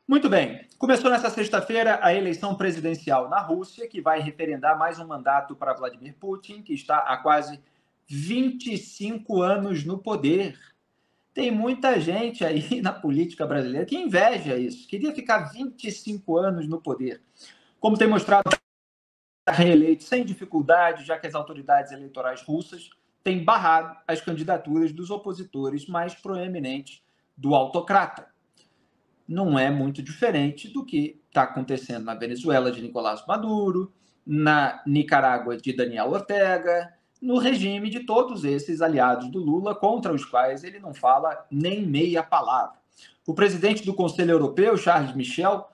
Muito bem. Começou nesta sexta-feira a eleição presidencial na Rússia, que vai referendar mais um mandato para Vladimir Putin, que está há quase 25 anos no poder. Tem muita gente aí na política brasileira que inveja isso, queria ficar 25 anos no poder. Como tem mostrado, reeleito sem dificuldade, já que as autoridades eleitorais russas têm barrado as candidaturas dos opositores mais proeminentes do autocrata. Não é muito diferente do que está acontecendo na Venezuela de Nicolás Maduro, na Nicarágua de Daniel Ortega, no regime de todos esses aliados do Lula, contra os quais ele não fala nem meia palavra. O presidente do Conselho Europeu, Charles Michel,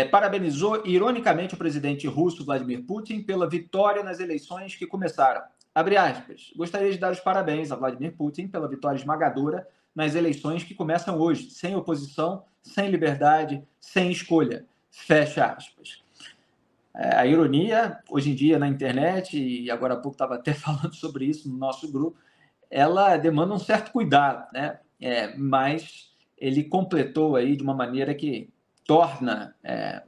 parabenizou ironicamente o presidente russo Vladimir Putin pela vitória nas eleições que começaram. Abre aspas. Gostaria de dar os parabéns a Vladimir Putin pela vitória esmagadora nas eleições que começam hoje, sem oposição, sem liberdade, sem escolha. Fecha aspas. A ironia, hoje em dia na internet, e agora há pouco estava até falando sobre isso no nosso grupo, ela demanda um certo cuidado, né? Mas ele completou aí de uma maneira que torna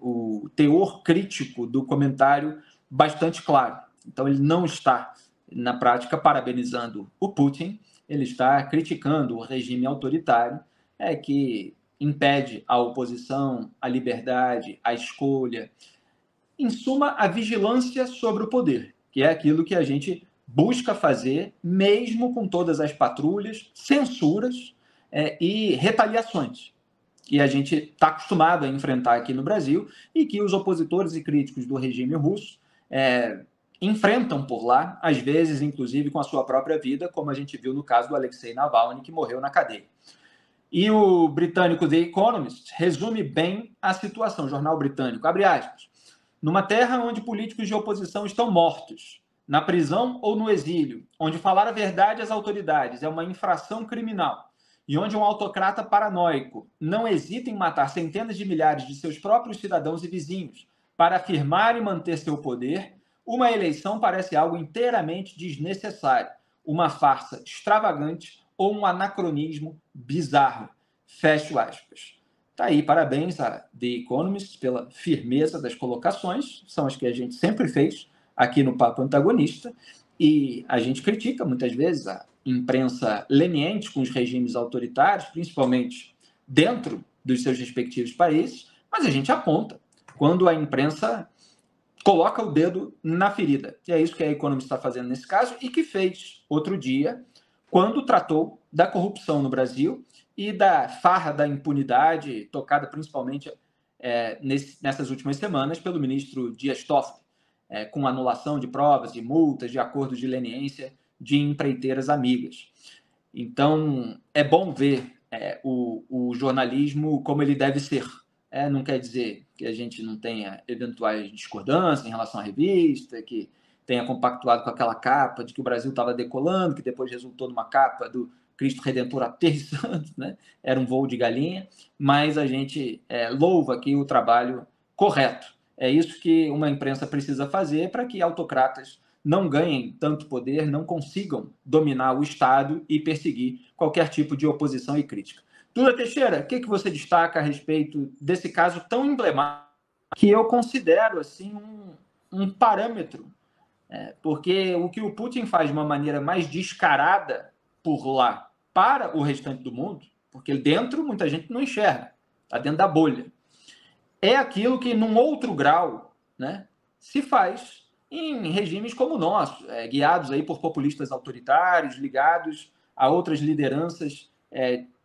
o teor crítico do comentário bastante claro. Então, ele não está, na prática, parabenizando o Putin, ele está criticando o regime autoritário que impede a oposição, a liberdade, a escolha, em suma, a vigilância sobre o poder, que é aquilo que a gente busca fazer, mesmo com todas as patrulhas, censuras e retaliações que a gente está acostumado a enfrentar aqui no Brasil e que os opositores e críticos do regime russo enfrentam por lá, às vezes, inclusive, com a sua própria vida, como a gente viu no caso do Alexei Navalny, que morreu na cadeia. E o britânico The Economist resume bem a situação, o jornal britânico, abre aspas, numa terra onde políticos de oposição estão mortos, na prisão ou no exílio, onde falar a verdade às autoridades é uma infração criminal, e onde um autocrata paranoico não hesita em matar centenas de milhares de seus próprios cidadãos e vizinhos para afirmar e manter seu poder, uma eleição parece algo inteiramente desnecessário, uma farsa extravagante ou um anacronismo bizarro. Fecho aspas. Tá aí, parabéns a The Economist pela firmeza das colocações, são as que a gente sempre fez aqui no Papo Antagonista, e a gente critica muitas vezes a imprensa leniente com os regimes autoritários, principalmente dentro dos seus respectivos países, mas a gente aponta quando a imprensa coloca o dedo na ferida. E é isso que a Economist está fazendo nesse caso e que fez outro dia, quando tratou da corrupção no Brasil e da farra da impunidade, tocada principalmente nessas últimas semanas pelo ministro Dias Toffoli, com anulação de provas, de multas, de acordos de leniência de empreiteiras amigas. Então, é bom ver o jornalismo como ele deve ser. Não quer dizer que a gente não tenha eventuais discordâncias em relação à revista, que tenha compactuado com aquela capa de que o Brasil estava decolando, que depois resultou numa capa do Cristo Redentor aterrissando, né? Era um voo de galinha, mas a gente louva aqui o trabalho correto. É isso que uma imprensa precisa fazer para que autocratas não ganhem tanto poder, não consigam dominar o Estado e perseguir qualquer tipo de oposição e crítica. Duda Teixeira, o que você destaca a respeito desse caso tão emblemático que eu considero assim um parâmetro? Porque o que o Putin faz de uma maneira mais descarada por lá para o restante do mundo, porque dentro muita gente não enxerga, está dentro da bolha, é aquilo que num outro grau, né, se faz em regimes como o nosso, guiados aí por populistas autoritários, ligados a outras lideranças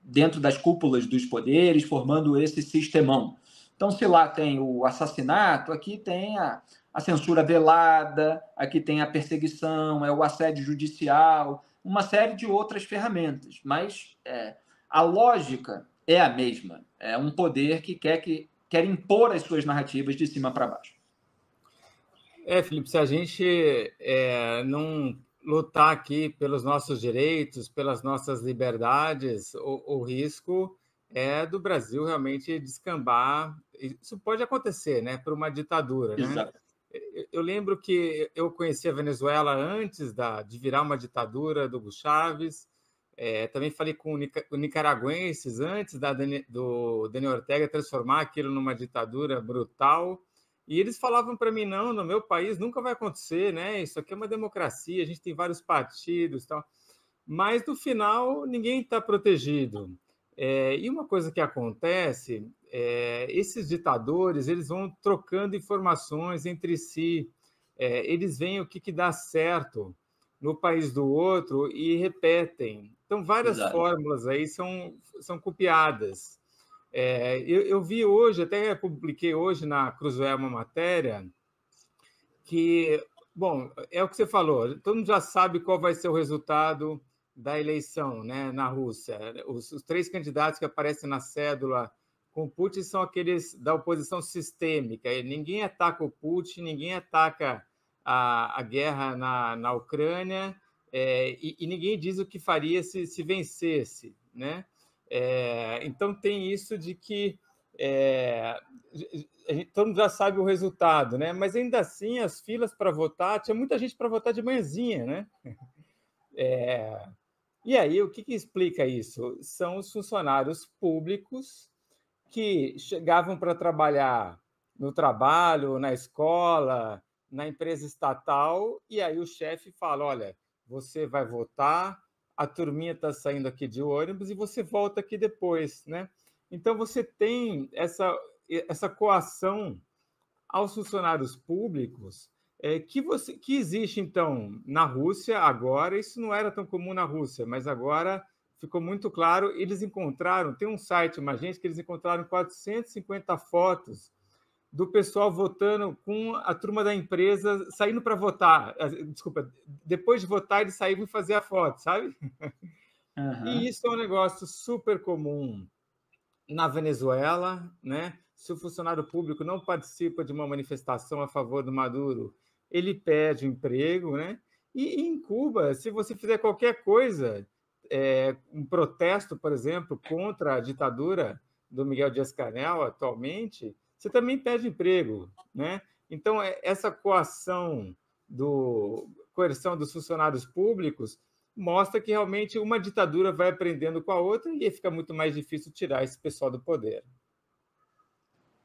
dentro das cúpulas dos poderes, formando esse sistemão. Então, se lá tem o assassinato, aqui tem a censura velada, aqui tem a perseguição, o assédio judicial, uma série de outras ferramentas. Mas a lógica é a mesma. É um poder que quer impor as suas narrativas de cima para baixo. Felipe, se a gente não lutar aqui pelos nossos direitos, pelas nossas liberdades, o risco é do Brasil realmente descambar. Isso pode acontecer, né, por uma ditadura, né? Exato. Eu lembro que eu conheci a Venezuela antes de virar uma ditadura do Hugo Chávez. Também falei com nicaragüenses antes do Daniel Ortega transformar aquilo numa ditadura brutal, e eles falavam para mim, não, no meu país nunca vai acontecer, né? Isso aqui é uma democracia, a gente tem vários partidos, tal. Mas no final ninguém está protegido. E uma coisa que acontece, esses ditadores eles vão trocando informações entre si, eles veem o que dá certo no país do outro e repetem. Então, várias Exato. fórmulas aí são copiadas. Eu vi hoje, até publiquei hoje na Cruzoé uma matéria que, bom, é o que você falou, todo mundo já sabe qual vai ser o resultado da eleição, né, na Rússia. Os três candidatos que aparecem na cédula com o Putin são aqueles da oposição sistêmica. Ninguém ataca o Putin, ninguém ataca a guerra na Ucrânia, e ninguém diz o que faria se vencesse, né? Então, tem isso de que todo mundo já sabe o resultado, né? Mas ainda assim, as filas para votar, tinha muita gente para votar de manhãzinha, né? E aí, o que explica isso? São os funcionários públicos que chegavam para trabalhar no trabalho, na escola, na empresa estatal, e aí o chefe fala: olha, você vai votar, a turminha está saindo aqui de ônibus e você volta aqui depois, né? Então, você tem essa coação aos funcionários públicos que existe, então, na Rússia agora. Isso não era tão comum na Rússia, mas agora ficou muito claro. Eles encontraram, tem um site, uma agência, que eles encontraram 450 fotos do pessoal votando com a turma da empresa, saindo para votar. Desculpa, depois de votar, eles saíram e fazer a foto, sabe? E isso é um negócio super comum na Venezuela, né? Se o funcionário público não participa de uma manifestação a favor do Maduro, ele perde o emprego, né? E em Cuba, se você fizer qualquer coisa, um protesto, por exemplo, contra a ditadura do Miguel Díaz-Canel atualmente, você também perde emprego, né? Então, essa coerção dos funcionários públicos mostra que realmente uma ditadura vai aprendendo com a outra e fica muito mais difícil tirar esse pessoal do poder.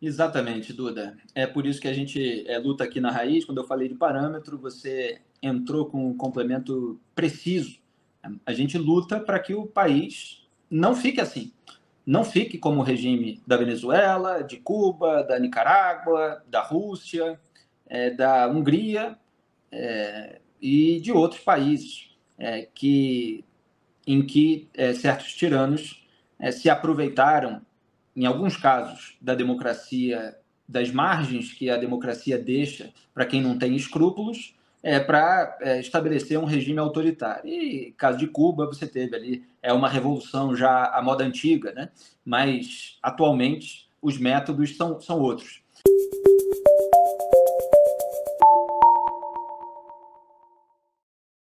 Exatamente, Duda. É por isso que a gente luta aqui na Raiz. Quando eu falei de parâmetro, você entrou com um complemento preciso. A gente luta para que o país não fique assim. Não fique como o regime da Venezuela, de Cuba, da Nicarágua, da Rússia, da Hungria e de outros países em que certos tiranos se aproveitaram, em alguns casos, da democracia, das margens que a democracia deixa para quem não tem escrúpulos, para estabelecer um regime autoritário. E, caso de Cuba, você teve ali uma revolução já à moda antiga, né? Mas, atualmente, os métodos são outros.